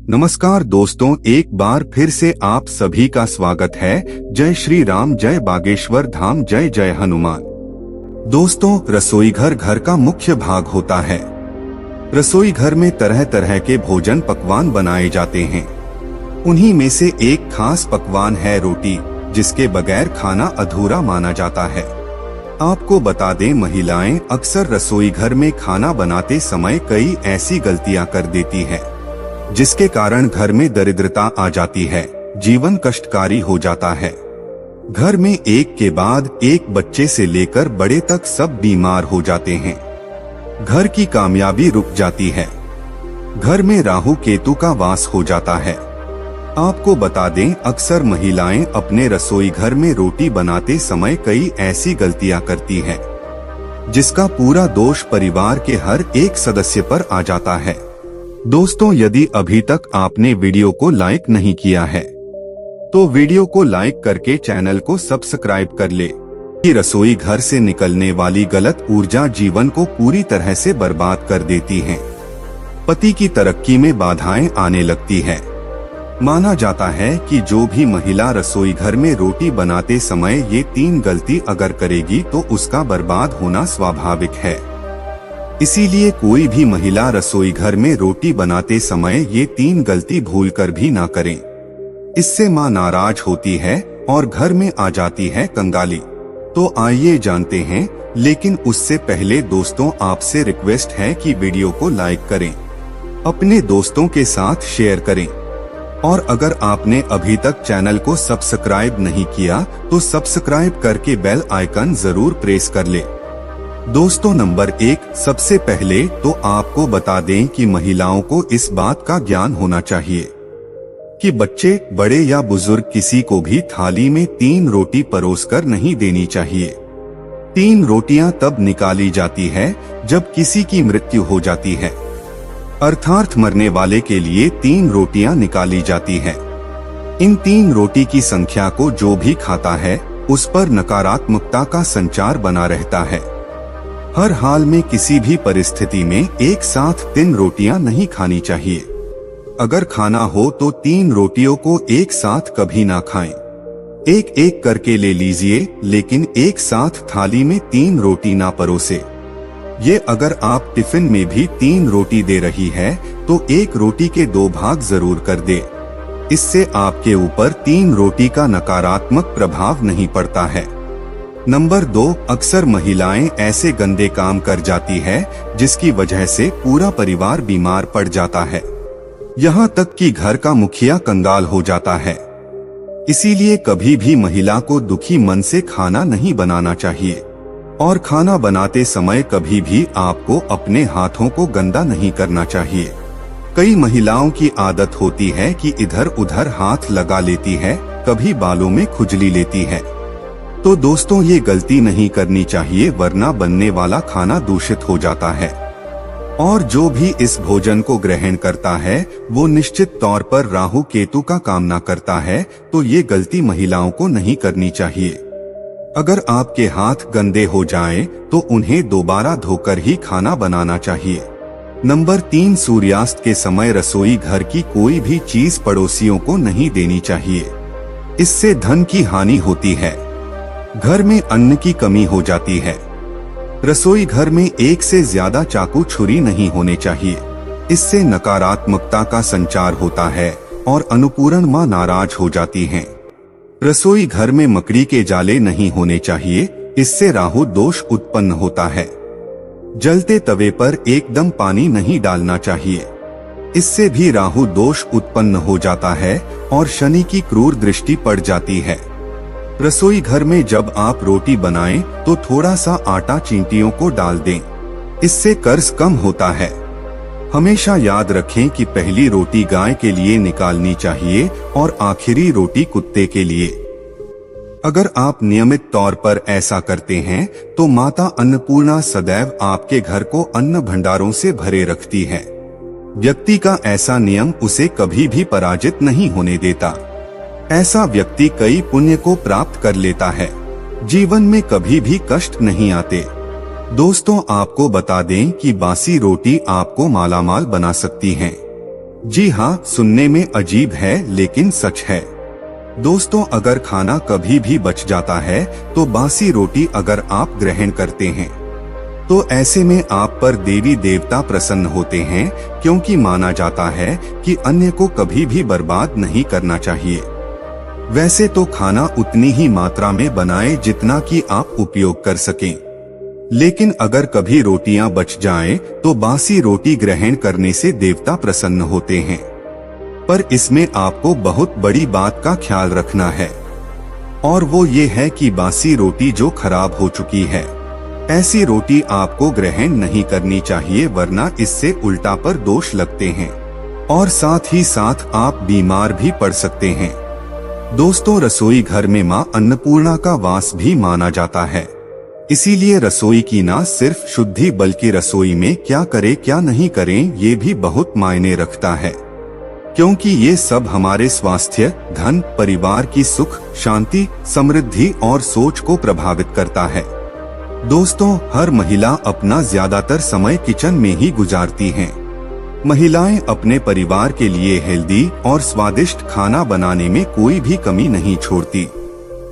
नमस्कार दोस्तों, एक बार फिर से आप सभी का स्वागत है। जय श्री राम, जय बागेश्वर धाम, जय जय हनुमान। दोस्तों, रसोई घर घर का मुख्य भाग होता है। रसोई घर में तरह तरह के भोजन पकवान बनाए जाते हैं। उन्हीं में से एक खास पकवान है रोटी, जिसके बगैर खाना अधूरा माना जाता है। आपको बता दें, महिलाएं अक्सर रसोई घर में खाना बनाते समय कई ऐसी गलतियां कर देती हैं, जिसके कारण घर में दरिद्रता आ जाती है, जीवन कष्टकारी हो जाता है। घर में एक के बाद एक बच्चे से लेकर बड़े तक सब बीमार हो जाते हैं। घर की कामयाबी रुक जाती है। घर में राहु केतु का वास हो जाता है। आपको बता दें, अक्सर महिलाएं अपने रसोई घर में रोटी बनाते समय कई ऐसी गलतियां करती हैं, जिसका पूरा दोष परिवार के हर एक सदस्य पर आ जाता है। दोस्तों, यदि अभी तक आपने वीडियो को लाइक नहीं किया है, तो वीडियो को लाइक करके चैनल को सब्सक्राइब कर ले। कि रसोई घर से निकलने वाली गलत ऊर्जा जीवन को पूरी तरह से बर्बाद कर देती है। पति की तरक्की में बाधाएं आने लगती है। माना जाता है कि जो भी महिला रसोई घर में रोटी बनाते समय ये 3 गलती अगर करेगी तो उसका बर्बाद होना स्वाभाविक है। इसीलिए कोई भी महिला रसोई घर में रोटी बनाते समय ये 3 गलती भूलकर भी ना करें। इससे मां नाराज होती है और घर में आ जाती है कंगाली। तो आइए जानते हैं, लेकिन उससे पहले दोस्तों, आपसे रिक्वेस्ट है कि वीडियो को लाइक करें, अपने दोस्तों के साथ शेयर करें, और अगर आपने अभी तक चैनल को सब्सक्राइब नहीं किया तो सब्सक्राइब करके बेल आइकन जरूर प्रेस कर ले। दोस्तों, नंबर 1, सबसे पहले तो आपको बता दें कि महिलाओं को इस बात का ज्ञान होना चाहिए कि बच्चे, बड़े या बुजुर्ग किसी को भी थाली में 3 रोटी परोसकर नहीं देनी चाहिए। 3 रोटियां तब निकाली जाती है जब किसी की मृत्यु हो जाती है, अर्थात मरने वाले के लिए 3 रोटियां निकाली जाती है। इन 3 रोटी की संख्या को जो भी खाता है उस पर नकारात्मकता का संचार बना रहता है। हर हाल में किसी भी परिस्थिति में एक साथ 3 रोटियां नहीं खानी चाहिए। अगर खाना हो तो 3 रोटियों को एक साथ कभी ना खाएं। एक एक करके ले लीजिए, लेकिन एक साथ थाली में 3 रोटी ना परोसे। ये अगर आप टिफिन में भी 3 रोटी दे रही है तो एक रोटी के 2 भाग जरूर कर दे। इससे आपके ऊपर 3 रोटी का नकारात्मक प्रभाव नहीं पड़ता है। नंबर 2, अक्सर महिलाएं ऐसे गंदे काम कर जाती है जिसकी वजह से पूरा परिवार बीमार पड़ जाता है। यहाँ तक कि घर का मुखिया कंगाल हो जाता है। इसीलिए कभी भी महिला को दुखी मन से खाना नहीं बनाना चाहिए, और खाना बनाते समय कभी भी आपको अपने हाथों को गंदा नहीं करना चाहिए। कई महिलाओं की आदत होती है कि इधर उधर हाथ लगा लेती है, कभी बालों में खुजली लेती है। तो दोस्तों, ये गलती नहीं करनी चाहिए, वरना बनने वाला खाना दूषित हो जाता है। और जो भी इस भोजन को ग्रहण करता है वो निश्चित तौर पर राहु केतु का कामना करता है। तो ये गलती महिलाओं को नहीं करनी चाहिए। अगर आपके हाथ गंदे हो जाएं, तो उन्हें दोबारा धोकर ही खाना बनाना चाहिए। नंबर 3, सूर्यास्त के समय रसोई घर की कोई भी चीज पड़ोसियों को नहीं देनी चाहिए। इससे धन की हानि होती है, घर में अन्न की कमी हो जाती है। रसोई घर में एक से ज्यादा चाकू छुरी नहीं होने चाहिए। इससे नकारात्मकता का संचार होता है और अन्नपूर्ण मां नाराज हो जाती हैं। रसोई घर में मकड़ी के जाले नहीं होने चाहिए, इससे राहु दोष उत्पन्न होता है। जलते तवे पर एकदम पानी नहीं डालना चाहिए, इससे भी राहु दोष उत्पन्न हो जाता है और शनि की क्रूर दृष्टि पड़ जाती है। रसोई घर में जब आप रोटी बनाएं तो थोड़ा सा आटा चींटियों को डाल दें, इससे कर्ज कम होता है। हमेशा याद रखें कि पहली रोटी गाय के लिए निकालनी चाहिए और आखिरी रोटी कुत्ते के लिए। अगर आप नियमित तौर पर ऐसा करते हैं तो माता अन्नपूर्णा सदैव आपके घर को अन्न भंडारों से भरे रखती है। व्यक्ति का ऐसा नियम उसे कभी भी पराजित नहीं होने देता। ऐसा व्यक्ति कई पुण्य को प्राप्त कर लेता है। जीवन में कभी भी कष्ट नहीं आते। दोस्तों, आपको बता दें कि बासी रोटी आपको मालामाल बना सकती हैं। जी हाँ, सुनने में अजीब है लेकिन सच है। दोस्तों, अगर खाना कभी भी बच जाता है तो बासी रोटी अगर आप ग्रहण करते हैं तो ऐसे में आप पर देवी देवता प्रसन्न होते हैं, क्योंकि माना जाता है कि अन्य को कभी भी बर्बाद नहीं करना चाहिए। वैसे तो खाना उतनी ही मात्रा में बनाएं जितना कि आप उपयोग कर सकें, लेकिन अगर कभी रोटियां बच जाएं तो बासी रोटी ग्रहण करने से देवता प्रसन्न होते हैं। पर इसमें आपको बहुत बड़ी बात का ख्याल रखना है, और वो ये है कि बासी रोटी जो खराब हो चुकी है, ऐसी रोटी आपको ग्रहण नहीं करनी चाहिए, वरना इससे उल्टा पर दोष लगते हैं और साथ ही साथ आप बीमार भी पड़ सकते हैं। दोस्तों, रसोई घर में मां अन्नपूर्णा का वास भी माना जाता है। इसीलिए रसोई की न सिर्फ शुद्धि बल्कि रसोई में क्या करें क्या नहीं करें ये भी बहुत मायने रखता है, क्योंकि ये सब हमारे स्वास्थ्य, धन, परिवार की सुख, शांति, समृद्धि और सोच को प्रभावित करता है। दोस्तों, हर महिला अपना ज्यादातर समय किचन में ही गुजारती हैं। महिलाएं अपने परिवार के लिए हेल्दी और स्वादिष्ट खाना बनाने में कोई भी कमी नहीं छोड़ती।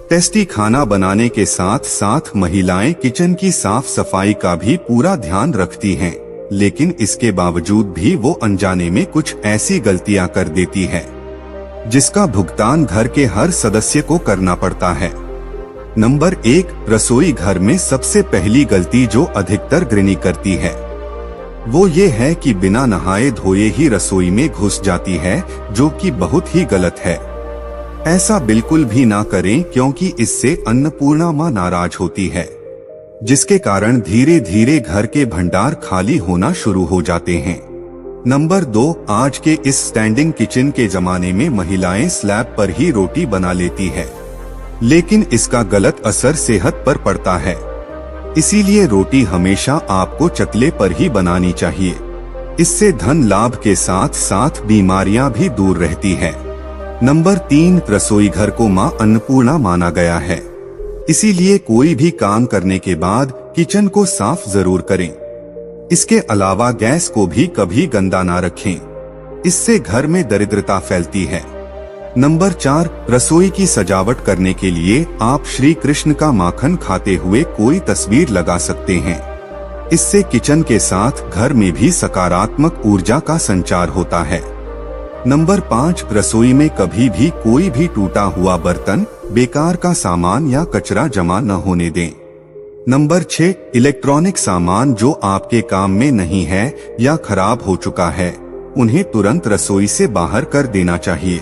टेस्टी खाना बनाने के साथ साथ महिलाएं किचन की साफ सफाई का भी पूरा ध्यान रखती हैं, लेकिन इसके बावजूद भी वो अनजाने में कुछ ऐसी गलतियां कर देती है जिसका भुगतान घर के हर सदस्य को करना पड़ता है। नंबर 1, रसोई घर में सबसे पहली गलती जो अधिकतर गृहिणी करती है वो ये है कि बिना नहाए धोए ही रसोई में घुस जाती है, जो कि बहुत ही गलत है। ऐसा बिल्कुल भी ना करें, क्योंकि इससे अन्नपूर्णा मां नाराज होती है, जिसके कारण धीरे धीरे घर के भंडार खाली होना शुरू हो जाते हैं। नंबर 2, आज के इस स्टैंडिंग किचन के जमाने में महिलाएं स्लैब पर ही रोटी बना लेती है, लेकिन इसका गलत असर सेहत पर पड़ता है। इसीलिए रोटी हमेशा आपको चकले पर ही बनानी चाहिए। इससे धन लाभ के साथ साथ बीमारियां भी दूर रहती है। नंबर 3, रसोई घर को मां अन्नपूर्णा माना गया है, इसीलिए कोई भी काम करने के बाद किचन को साफ जरूर करें। इसके अलावा गैस को भी कभी गंदा ना रखें, इससे घर में दरिद्रता फैलती है। नंबर 4, रसोई की सजावट करने के लिए आप श्री कृष्ण का माखन खाते हुए कोई तस्वीर लगा सकते हैं। इससे किचन के साथ घर में भी सकारात्मक ऊर्जा का संचार होता है। नंबर 5, रसोई में कभी भी कोई भी टूटा हुआ बर्तन, बेकार का सामान या कचरा जमा न होने दें। नंबर 6, इलेक्ट्रॉनिक सामान जो आपके काम में नहीं है या खराब हो चुका है, उन्हें तुरंत रसोई से बाहर कर देना चाहिए।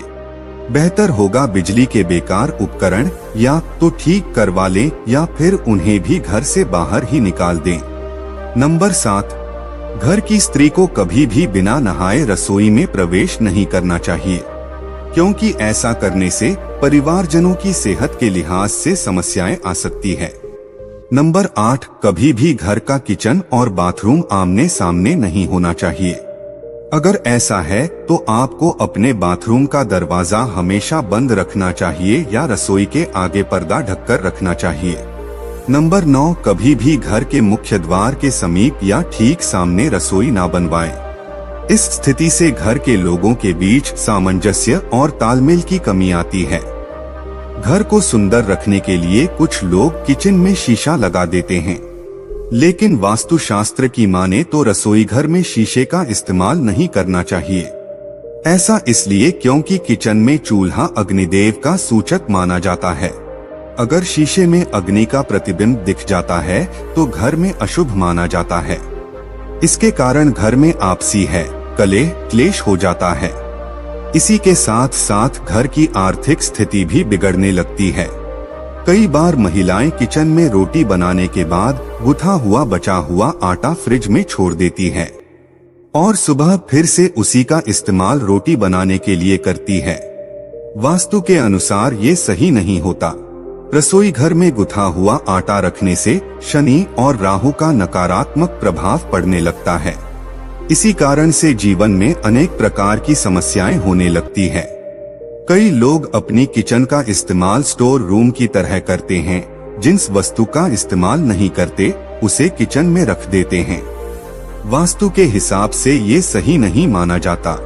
बेहतर होगा बिजली के बेकार उपकरण या तो ठीक करवा लें या फिर उन्हें भी घर से बाहर ही निकाल दें। नंबर 7, घर की स्त्री को कभी भी बिना नहाए रसोई में प्रवेश नहीं करना चाहिए, क्योंकि ऐसा करने से परिवारजनों की सेहत के लिहाज से समस्याएं आ सकती है। नंबर 8, कभी भी घर का किचन और बाथरूम आमने सामने नहीं होना चाहिए। अगर ऐसा है तो आपको अपने बाथरूम का दरवाजा हमेशा बंद रखना चाहिए या रसोई के आगे पर्दा ढककर रखना चाहिए। नंबर 9, कभी भी घर के मुख्य द्वार के समीप या ठीक सामने रसोई ना बनवाएं। इस स्थिति से घर के लोगों के बीच सामंजस्य और तालमेल की कमी आती है। घर को सुंदर रखने के लिए कुछ लोग किचन में शीशा लगा देते हैं, लेकिन वास्तुशास्त्र की माने तो रसोई घर में शीशे का इस्तेमाल नहीं करना चाहिए। ऐसा इसलिए क्योंकि किचन में चूल्हा अग्निदेव का सूचक माना जाता है। अगर शीशे में अग्नि का प्रतिबिंब दिख जाता है तो घर में अशुभ माना जाता है। इसके कारण घर में आपसी है कलह क्लेश हो जाता है। इसी के साथ साथ घर की आर्थिक स्थिति भी बिगड़ने लगती है। कई बार महिलाएं किचन में रोटी बनाने के बाद गुथा हुआ बचा हुआ आटा फ्रिज में छोड़ देती है और सुबह फिर से उसी का इस्तेमाल रोटी बनाने के लिए करती है। वास्तु के अनुसार ये सही नहीं होता। रसोई घर में गुथा हुआ आटा रखने से शनि और राहु का नकारात्मक प्रभाव पड़ने लगता है। इसी कारण से जीवन में अनेक प्रकार की समस्याएं होने लगती है। कई लोग अपनी किचन का इस्तेमाल स्टोर रूम की तरह करते हैं। जिस वस्तु का इस्तेमाल नहीं करते उसे किचन में रख देते हैं। वास्तु के हिसाब से ये सही नहीं माना जाता।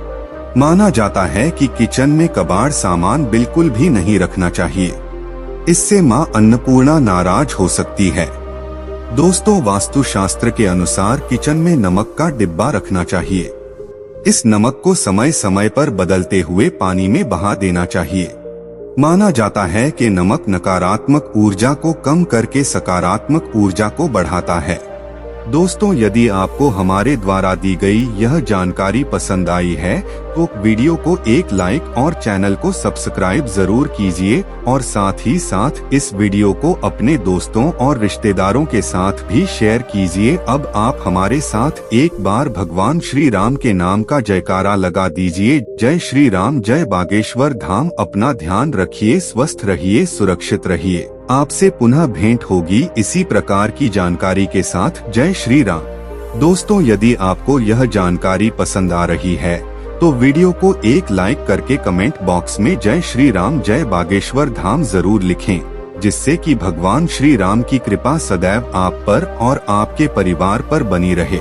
माना जाता है कि किचन में कबाड़ सामान बिल्कुल भी नहीं रखना चाहिए। इससे मां अन्नपूर्णा नाराज हो सकती है। दोस्तों, वास्तुशास्त्र के अनुसार किचन में नमक का डिब्बा रखना चाहिए। इस नमक को समय समय पर बदलते हुए पानी में बहा देना चाहिए। माना जाता है कि नमक नकारात्मक ऊर्जा को कम करके सकारात्मक ऊर्जा को बढ़ाता है। दोस्तों, यदि आपको हमारे द्वारा दी गई यह जानकारी पसंद आई है तो वीडियो को एक लाइक और चैनल को सब्सक्राइब जरूर कीजिए और साथ ही साथ इस वीडियो को अपने दोस्तों और रिश्तेदारों के साथ भी शेयर कीजिए। अब आप हमारे साथ एक बार भगवान श्री राम के नाम का जयकारा लगा दीजिए। जय श्री राम, जय बागेश्वर धाम। अपना ध्यान रखिए, स्वस्थ रहिए, सुरक्षित रहिए। आपसे पुनः भेंट होगी इसी प्रकार की जानकारी के साथ। जय श्री राम। दोस्तों, यदि आपको यह जानकारी पसंद आ रही है तो वीडियो को एक लाइक करके कमेंट बॉक्स में जय श्री राम, जय बागेश्वर धाम जरूर लिखें, जिससे कि भगवान श्री राम की कृपा सदैव आप पर और आपके परिवार पर बनी रहे।